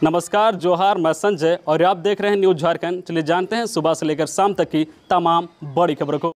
नमस्कार, जोहार, मैं संजय और आप देख रहे हैं न्यूज झारखंड। चलिए जानते हैं सुबह से लेकर शाम तक की तमाम बड़ी खबरों को।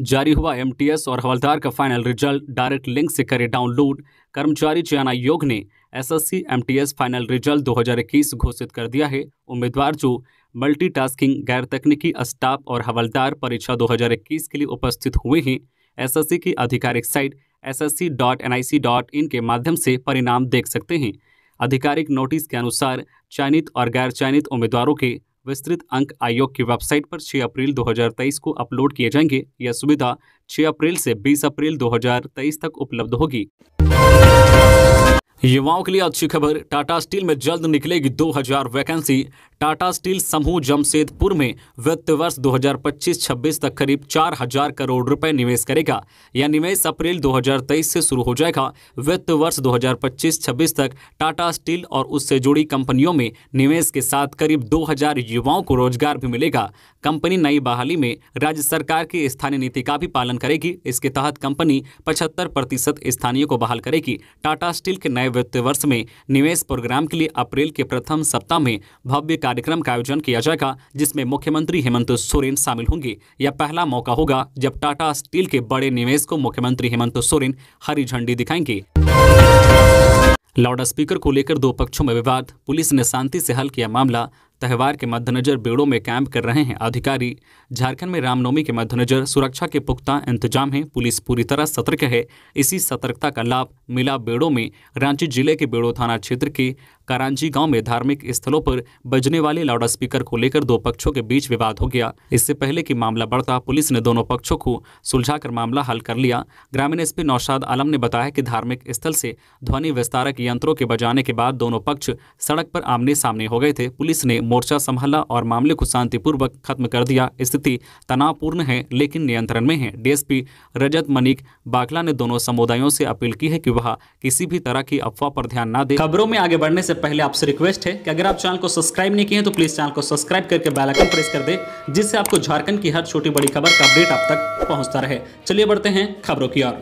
जारी हुआ एमटीएस और हवलदार का फाइनल रिजल्ट, डायरेक्ट लिंक से करे डाउनलोड। कर्मचारी चयन आयोग ने एसएससी एमटीएस फाइनल रिजल्ट 2021 घोषित कर दिया है। उम्मीदवार जो मल्टीटास्किंग, गैर तकनीकी स्टाफ और हवलदार परीक्षा 2021 के लिए उपस्थित हुए हैं, एसएससी की आधिकारिक साइट ssc.nic.in के माध्यम से परिणाम देख सकते हैं। आधिकारिक नोटिस के अनुसार चयनित और गैर चयनित उम्मीदवारों के विस्तृत अंक आयोग की वेबसाइट पर 6 अप्रैल 2023 को अपलोड किए जाएंगे। यह सुविधा 6 अप्रैल से 20 अप्रैल 2023 तक उपलब्ध होगी। युवाओं के लिए अच्छी खबर, टाटा स्टील में जल्द निकलेगी 2000 वैकेंसी। टाटा स्टील समूह जमशेदपुर में वित्त वर्ष 2025-26 तक करीब 4000 करोड़ रुपए निवेश करेगा। यह निवेश अप्रैल 2023 से शुरू हो जाएगा। वित्त वर्ष 2025-26 तक टाटा स्टील और उससे जुड़ी कंपनियों में निवेश के साथ करीब 2000 युवाओं को रोजगार भी मिलेगा। कंपनी नई बहाली में राज्य सरकार की स्थानीय नीति का भी पालन करेगी। इसके तहत कंपनी 75% स्थानीय को बहाल करेगी। टाटा स्टील के नए वित्त वर्ष में निवेश प्रोग्राम के लिए अप्रैल के प्रथम सप्ताह में भव्य कार्यक्रम का आयोजन किया जाएगा, जिसमें मुख्यमंत्री हेमंत सोरेन शामिल होंगे। यह पहला मौका होगा जब टाटा स्टील के बड़े निवेश को मुख्यमंत्री हेमंत सोरेन हरी झंडी दिखाएंगे। लाउड स्पीकर को लेकर दो पक्षों में विवाद, पुलिस ने शांति से हल किया मामला। त्यौहार के मद्देनजर बेड़ों में कैंप कर रहे हैं अधिकारी। झारखंड में रामनवमी के मद्देनजर सुरक्षा के पुख्ता इंतजाम हैं। पुलिस पूरी तरह सतर्क है। इसी सतर्कता का लाभ मिला बेड़ों में। रांची जिले के बेड़ो थाना क्षेत्र के करांजी गांव में धार्मिक स्थलों पर बजने वाले लाउड स्पीकर को लेकर दो पक्षों के बीच विवाद हो गया। इससे पहले कि मामला बढ़ता, पुलिस ने दोनों पक्षों को सुलझाकर मामला हल कर लिया। ग्रामीण एसपी नौशाद आलम ने बताया कि धार्मिक स्थल से ध्वनि विस्तारक यंत्रों के बजाने के बाद दोनों पक्ष सड़क पर आमने सामने हो गए थे। पुलिस ने मोर्चा संभाला और मामले को शांतिपूर्वक खत्म कर दिया। स्थिति तनावपूर्ण है लेकिन नियंत्रण में है। डीएसपी रजत मनिक बाखला ने दोनों समुदायों से अपील की है कि वह किसी भी तरह की अफवाह पर ध्यान न दे। खबरों में आगे बढ़ने से पहले आपसे रिक्वेस्ट है कि अगर आप चैनल को सब्सक्राइब नहीं किए हैं तो प्लीज चैनल को सब्सक्राइब करके बेल आइकन प्रेस कर दे, जिससे आपको झारखंड की हर छोटी बड़ी खबर का अपडेट आप तक पहुंचता रहे। चलिए बढ़ते हैं खबरों की ओर।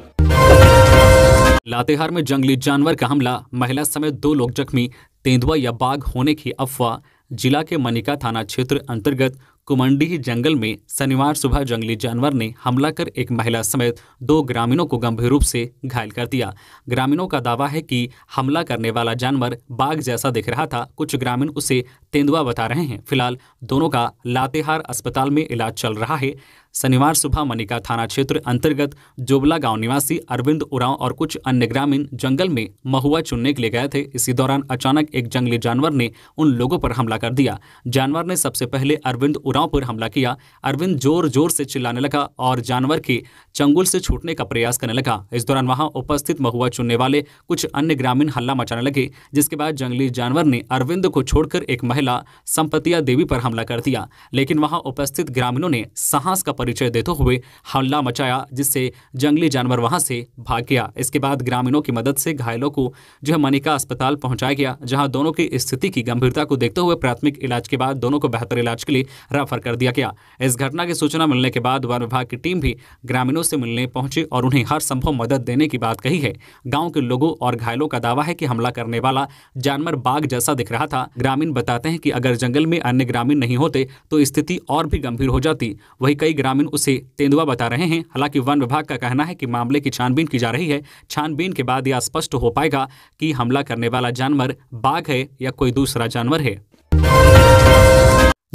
लातेहार में जंगली जानवर का हमला, महिला समेत 2 लोग जख्मी। तेंदुआ या बाघ होने की अफवाह। जिला के मनिका थाना क्षेत्र अंतर्गत कुमंडी जंगल में शनिवार सुबह जंगली जानवर ने हमला कर एक महिला समेत 2 ग्रामीणों को गंभीर रूप से घायल कर दिया। ग्रामीणों का दावा है कि हमला करने वाला जानवर बाघ जैसा दिख रहा था। कुछ ग्रामीण उसे तेंदुआ बता रहे हैं। फिलहाल दोनों का लातेहार अस्पताल में इलाज चल रहा है। शनिवार सुबह मनिका थाना क्षेत्र अंतर्गत जोबला गांव निवासी अरविंद उरांव और कुछ अन्य ग्रामीण जंगल में महुआ चुनने के लिए गए थे। इसी दौरान अचानक एक जंगली जानवर ने उन लोगों पर हमला कर दिया। जानवर ने सबसे पहले अरविंद उरांव पर हमला किया। अरविंद जोर जोर से चिल्लाने लगा और जानवर के चंगुल से छूटने का प्रयास करने लगा। इस दौरान वहां उपस्थित महुआ चुनने वाले कुछ अन्य ग्रामीण हल्ला मचाने लगे, जिसके बाद जंगली जानवर ने अरविंद को छोड़कर एक महिला संपतिया देवी पर हमला कर दिया। लेकिन वहां उपस्थित ग्रामीणों ने साहस का परिचय देते हुए हल्ला मचाया, जिससे जंगली जानवर वहां से भाग गया। इसके बाद ग्रामीणों की मदद से घायलों को मनिका अस्पताल पहुंचाया गया, जहां दोनों की स्थिति की गंभीरता को देखते हुए प्राथमिक इलाज के बाद दोनों को बेहतर इलाज के लिए रेफर कर दिया गया। इस घटना की सूचना मिलने के बाद वन विभाग की टीम भी ग्रामीणों से मिलने पहुंचे और उन्हें हर संभव मदद देने की बात कही है। गांव के लोगों और घायलों का दावा है कि हमला करने वाला जानवर बाघ जैसा दिख रहा था। ग्रामीण बताते हैं कि अगर जंगल में अन्य ग्रामीण नहीं होते तो स्थिति और भी गंभीर हो जाती। वहीं कई ग्रामीण उसे तेंदुआ बता रहे हैं। हालांकि वन विभाग का कहना है कि मामले की छानबीन की जा रही है। छानबीन के बाद यह स्पष्ट हो पाएगा कि हमला करने वाला जानवर बाघ है या कोई दूसरा जानवर है।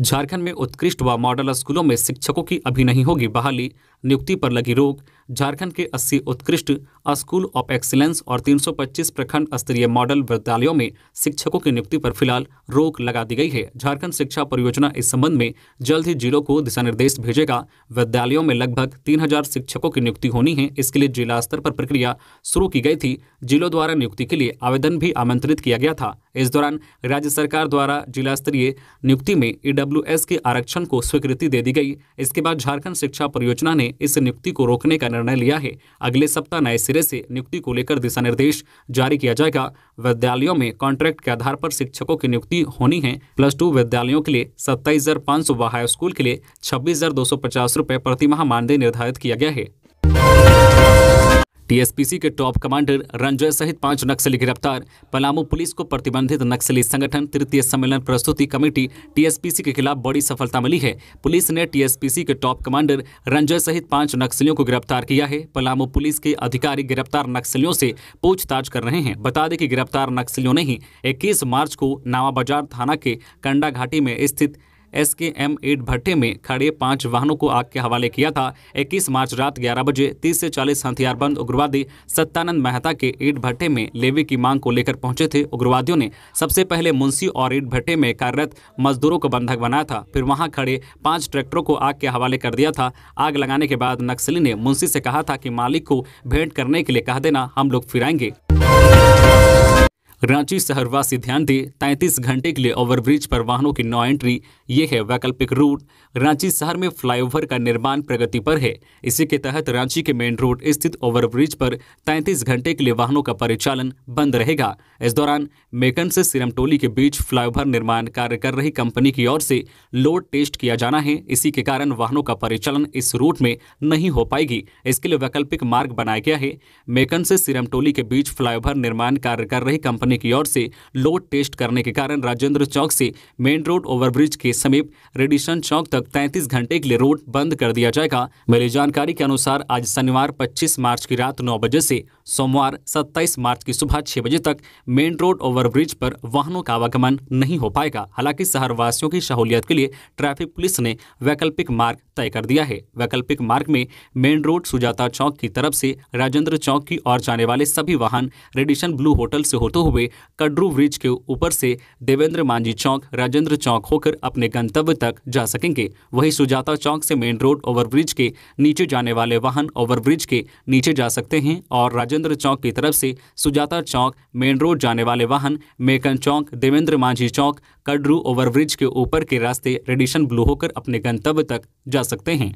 झारखंड में उत्कृष्ट व मॉडल स्कूलों में शिक्षकों की अभी नहीं होगी बहाली, नियुक्ति पर लगी रोक। झारखंड के 80 उत्कृष्ट स्कूल ऑफ एक्सीलेंस और 325 प्रखंड स्तरीय मॉडल विद्यालयों में शिक्षकों की नियुक्ति पर फिलहाल रोक लगा दी गई है। झारखंड शिक्षा परियोजना इस संबंध में जल्द ही जिलों को दिशा निर्देश भेजेगा। विद्यालयों में लगभग 3000 शिक्षकों की नियुक्ति होनी है। इसके लिए जिला स्तर पर प्रक्रिया शुरू की गई थी। जिलों द्वारा नियुक्ति के लिए आवेदन भी आमंत्रित किया गया था। इस दौरान राज्य सरकार द्वारा जिला स्तरीय नियुक्ति में ईडब्ल्यूएस के आरक्षण को स्वीकृति दे दी गई। इसके बाद झारखंड शिक्षा परियोजना ने इस नियुक्ति को रोकने का निर्णय लिया है। अगले सप्ताह नए सिरे से नियुक्ति को लेकर दिशा निर्देश जारी किया जाएगा। विद्यालयों में कॉन्ट्रैक्ट के आधार पर शिक्षकों की नियुक्ति होनी है। +2 विद्यालयों के लिए 27,500 व हाई स्कूल के लिए 26,250 रुपये प्रति माह मानदेय निर्धारित किया गया है। टीएसपीसी के टॉप कमांडर रंजय सहित 5 नक्सली गिरफ्तार। पलामू पुलिस को प्रतिबंधित नक्सली संगठन तृतीय सम्मेलन प्रस्तुति कमेटी टीएसपीसी के खिलाफ बड़ी सफलता मिली है। पुलिस ने टीएसपीसी के टॉप कमांडर रंजय सहित 5 नक्सलियों को गिरफ्तार किया है। पलामू पुलिस के अधिकारी गिरफ्तार नक्सलियों से पूछताछ कर रहे हैं। बता दें कि गिरफ्तार नक्सलियों ने ही 21 मार्च को नावा बाजार थाना के कंडा घाटी में स्थित SKM 8 भट्टे में खड़े 5 वाहनों को आग के हवाले किया था। 21 मार्च रात 11 बजे 30 से 40 हथियारबंद उग्रवादी सत्यानंद मेहता के ईंट भट्टे में लेवी की मांग को लेकर पहुंचे थे। उग्रवादियों ने सबसे पहले मुंशी और ईंट भट्टे में कार्यरत मजदूरों को बंधक बनाया था, फिर वहां खड़े 5 ट्रैक्टरों को आग के हवाले कर दिया था। आग लगाने के बाद नक्सली ने मुंशी से कहा था कि मालिक को भेंट करने के लिए कह देना, हम लोग फिर आएंगे। रांची शहरवासी ध्यान दे, 33 घंटे के लिए ओवरब्रिज पर वाहनों की नो एंट्री, ये है वैकल्पिक रूट। रांची शहर में फ्लाईओवर का निर्माण प्रगति पर है। इसी के तहत रांची के मेन रोड स्थित ओवरब्रिज पर 33 घंटे के लिए वाहनों का परिचालन बंद रहेगा। इस दौरान मेकन से सिरमटोली के बीच फ्लाईओवर निर्माण कार्य कर रही कंपनी की ओर से लोड टेस्ट किया जाना है। इसी के कारण वाहनों का परिचालन इस रूट में नहीं हो पाएगी। इसके लिए वैकल्पिक मार्ग बनाया गया है। मेकन से सिरमटोली के बीच फ्लाईओवर निर्माण कार्य कर रही कंपनी की ओर से लोड टेस्ट करने के कारण राजेंद्र चौक से मेन रोड ओवरब्रिज के समीप रेडिसन चौक तक 33 घंटे के लिए रोड बंद कर दिया जाएगा। मिली जानकारी के अनुसार आज शनिवार 25 मार्च की रात 9 बजे से सोमवार 27 मार्च की सुबह 6 बजे तक मेन रोड ओवरब्रिज पर वाहनों का आवागमन नहीं हो पाएगा। हालांकि शहर वासियों की सहूलियत के लिए ट्रैफिक पुलिस ने वैकल्पिक मार्ग तय कर दिया है। वैकल्पिक मार्ग में मेन रोड सुजाता चौक की तरफ से राजेंद्र चौक की ओर जाने वाले सभी वाहन रेडिसन ब्लू होटल से होते हुए कड्रू ब्रिज के ऊपर से देवेंद्र मांझी चौक, राजेंद्र चौक होकर अपने गंतव्य तक जा सकेंगे। वहीं सुजाता चौक से मेन रोड ओवरब्रिज के नीचे जाने वाले वाहन ओवरब्रिज के नीचे जा सकते हैं और राजेंद्र चौक की तरफ से सुजाता चौक मेन रोड जाने वाले वाहन मेकन चौक, देवेंद्र मांझी चौक, कड्रू ओवरब्रिज के ऊपर के रास्ते रेडिसन ब्लू होकर अपने गंतव्य तक जा सकते हैं।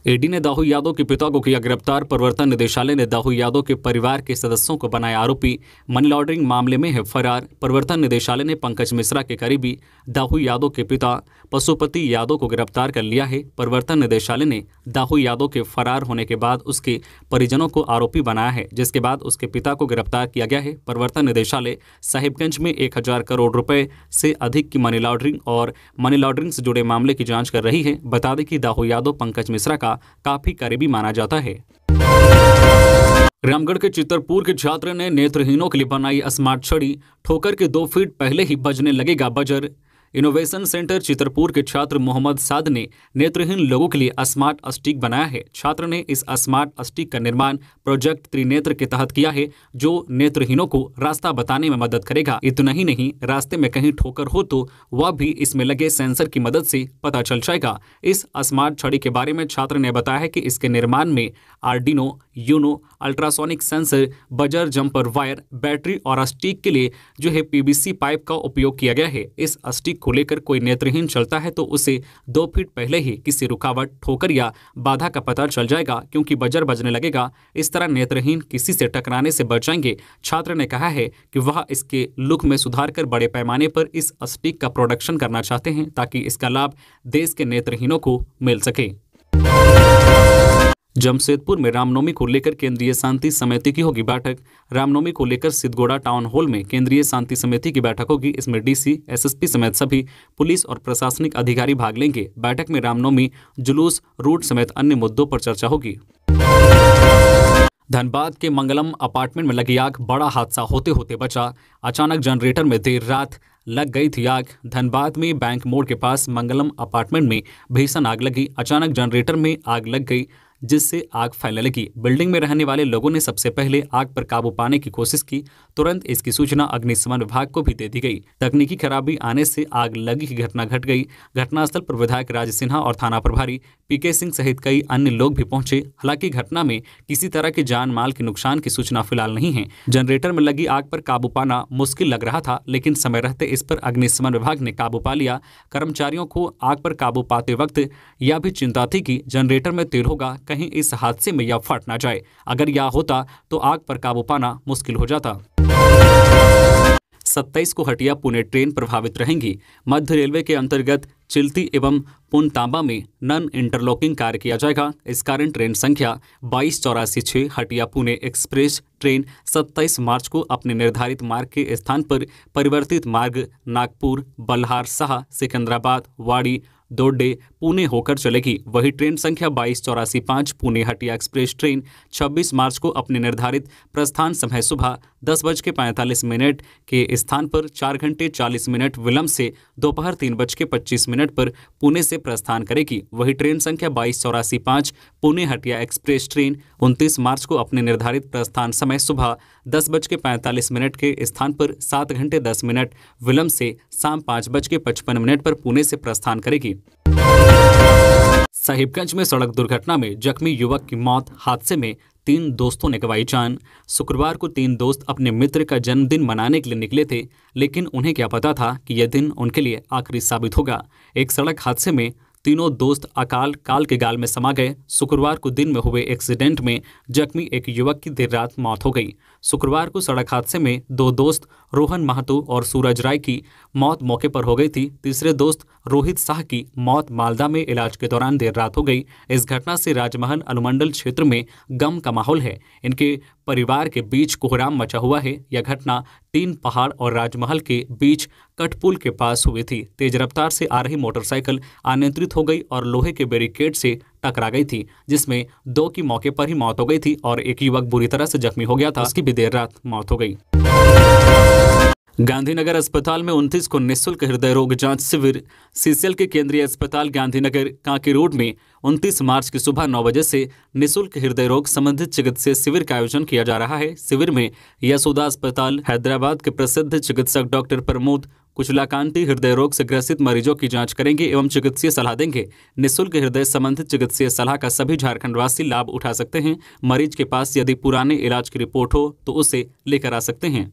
ईडी ने दाऊ यादव के पिता को किया गिरफ्तार। प्रवर्तन निदेशालय ने दाऊ यादव के परिवार के सदस्यों को बनाया आरोपी, मनी लॉन्ड्रिंग मामले में है फरार। प्रवर्तन निदेशालय ने पंकज मिश्रा के करीबी दाऊ यादव के पिता पशुपति यादव को गिरफ्तार कर लिया है। प्रवर्तन निदेशालय ने दाऊ यादव के फरार होने के बाद उसके परिजनों को आरोपी बनाया है, जिसके बाद उसके पिता को गिरफ्तार किया गया है। प्रवर्तन निदेशालय साहिबगंज में 1000 करोड़ रुपए से अधिक की मनी लॉन्ड्रिंग और मनी लॉन्ड्रिंग से जुड़े मामले की जांच कर रही है। बता दें कि दाऊ यादव पंकज मिश्रा का काफी करीबी माना जाता है। रामगढ़ के चितरपुर के छात्र ने नेत्रहीनों के लिए बनाई स्मार्ट छड़ी, ठोकर के 2 फीट पहले ही बजने लगेगा बजर। इनोवेशन सेंटर चितरपुर के छात्र मोहम्मद साद ने नेत्रहीन लोगों के लिए स्मार्ट स्टिक बनाया है। छात्र ने इस स्मार्ट स्टिक का निर्माण प्रोजेक्ट त्रिनेत्र के तहत किया है, जो नेत्रहीनों को रास्ता बताने में मदद करेगा। इतना ही नहीं, रास्ते में कहीं ठोकर हो तो वह भी इसमें लगे सेंसर की मदद से पता चल जाएगा। इस स्मार्ट छड़ी के बारे में छात्र ने बताया है कि इसके निर्माण में Arduino Uno, ultrasonic sensor, buzzer jumper wire, battery और स्टिक के लिए जो है PVC पाइप का उपयोग किया गया है। इस स्टिक को लेकर कोई नेत्रहीन चलता है तो उसे 2 फीट पहले ही किसी रुकावट, ठोकर या बाधा का पता चल जाएगा, क्योंकि बजर बजने लगेगा। इस तरह नेत्रहीन किसी से टकराने से बच जाएंगे। छात्र ने कहा है कि वह इसके लुक में सुधार कर बड़े पैमाने पर इस स्टिक का प्रोडक्शन करना चाहते हैं, ताकि इसका लाभ देश के नेत्रहीनों को मिल सके। जमशेदपुर में रामनवमी को लेकर केंद्रीय शांति समिति की होगी बैठक। रामनवमी को लेकर सिद्धगोड़ा टाउन हॉल में केंद्रीय शांति समिति की बैठक होगी। इसमें DC, SSP समेत सभी पुलिस और प्रशासनिक अधिकारी भाग लेंगे। बैठक में रामनवमी जुलूस, रूट समेत अन्य मुद्दों पर चर्चा होगी। धनबाद के मंगलम अपार्टमेंट में लगी आग, बड़ा हादसा होते होते बचा। अचानक जनरेटर में देर रात लग गई थी आग। धनबाद में बैंक मोड़ के पास मंगलम अपार्टमेंट में भीषण आग लगी। अचानक जनरेटर में आग लग गई, जिससे आग फैलने लगी। बिल्डिंग में रहने वाले लोगों ने सबसे पहले आग पर काबू पाने की कोशिश की। तुरंत इसकी सूचना अग्निशमन विभाग को भी दे दी गई। तकनीकी खराबी आने से आग लगी की घटना घट गई। घटनास्थल पर विधायक राज सिन्हा और थाना प्रभारी PK सिंह सहित कई अन्य लोग भी पहुंचे। हालांकि घटना में किसी तरह के जान माल के नुकसान की सूचना फिलहाल नहीं है। जनरेटर में लगी आग पर काबू पाना मुश्किल लग रहा था, लेकिन समय रहते इस पर अग्निशमन विभाग ने काबू पा लिया। कर्मचारियों को आग पर काबू पाते वक्त यह भी चिंता थी कि जनरेटर में तेल होगा, कहीं इस हादसे में यह फट ना जाए। अगर यह होता तो आग पर काबू पाना मुश्किल हो जाता। 27 को हटिया पुणे ट्रेन प्रभावित रहेंगी। मध्य रेलवे के अंतर्गत चिल्ती एवं पुनतांबा में नन इंटरलॉकिंग कार्य किया जाएगा। इस कारण ट्रेन संख्या 2284 हटिया पुणे एक्सप्रेस ट्रेन 27 मार्च को अपने निर्धारित मार्ग के स्थान पर परिवर्तित मार्ग नागपुर, बल्हार साह, सिकंदराबाद, वाड़ी, दोड्डे, पुणे होकर चलेगी। वही ट्रेन संख्या 22485 पुणे हटिया एक्सप्रेस ट्रेन 26 मार्च को अपने निर्धारित प्रस्थान समय सुबह 10:45 के स्थान पर 4 घंटे 40 मिनट विलंब से दोपहर 3:25 पर पुणे से प्रस्थान करेगी। वही ट्रेन संख्या 22485 पुणे हटिया एक्सप्रेस ट्रेन 29 मार्च को अपने निर्धारित प्रस्थान समय सुबह 10:45 के स्थान पर 7 घंटे 10 मिनट विलंब से शाम 5:55 पर पुणे से प्रस्थान करेगी। साहिबगंज में सड़क दुर्घटना में जख्मी युवक की मौत। हादसे में 3 दोस्तों ने गंवाई जान। शुक्रवार को 3 दोस्त अपने मित्र का जन्मदिन मनाने के लिए निकले थे, लेकिन उन्हें क्या पता था कि यह दिन उनके लिए आखिरी साबित होगा। एक सड़क हादसे में तीनों दोस्त अकाल काल के गाल में समा गए। शुक्रवार को दिन में हुए एक्सीडेंट में जख्मी एक युवक की देर रात मौत हो गई। शुक्रवार को सड़क हादसे में 2 दोस्त रोहन महतो और सूरज राय की मौत मौके पर हो गई थी। तीसरे दोस्त रोहित शाह की मौत मालदा में इलाज के दौरान देर रात हो गई। इस घटना से राजमहल अनुमंडल क्षेत्र में गम का माहौल है। इनके परिवार के बीच कोहराम मचा हुआ है। यह घटना 3 पहाड़ और राजमहल के बीच कटपुल के पास हुई थी। तेज रफ्तार से आ रही मोटरसाइकिल अनियंत्रित हो गई और लोहे के बैरिकेड से टकरा गई थी, जिसमें 2 की मौके पर ही मौत हो गई थी और एक युवक बुरी तरह से जख्मी हो गया था। उसकी भी देर रात मौत हो गई। गांधीनगर अस्पताल में 29 को निःशुल्क हृदय रोग जांच शिविर। सीसीएल के केंद्रीय अस्पताल गांधीनगर कांके रोड में 29 मार्च की सुबह 9 बजे से निःशुल्क हृदय रोग संबंधित चिकित्सीय शिविर का आयोजन किया जा रहा है। शिविर में यशोदा अस्पताल हैदराबाद के प्रसिद्ध चिकित्सक डॉक्टर प्रमोद कुचलाकांति हृदय रोग से ग्रसित मरीजों की जांच करेंगे एवं चिकित्सीय सलाह देंगे। निःशुल्क हृदय संबंधित चिकित्सीय सलाह का सभी झारखंडवासी लाभ उठा सकते हैं। मरीज के पास यदि पुराने इलाज की रिपोर्ट हो तो उसे लेकर आ सकते हैं।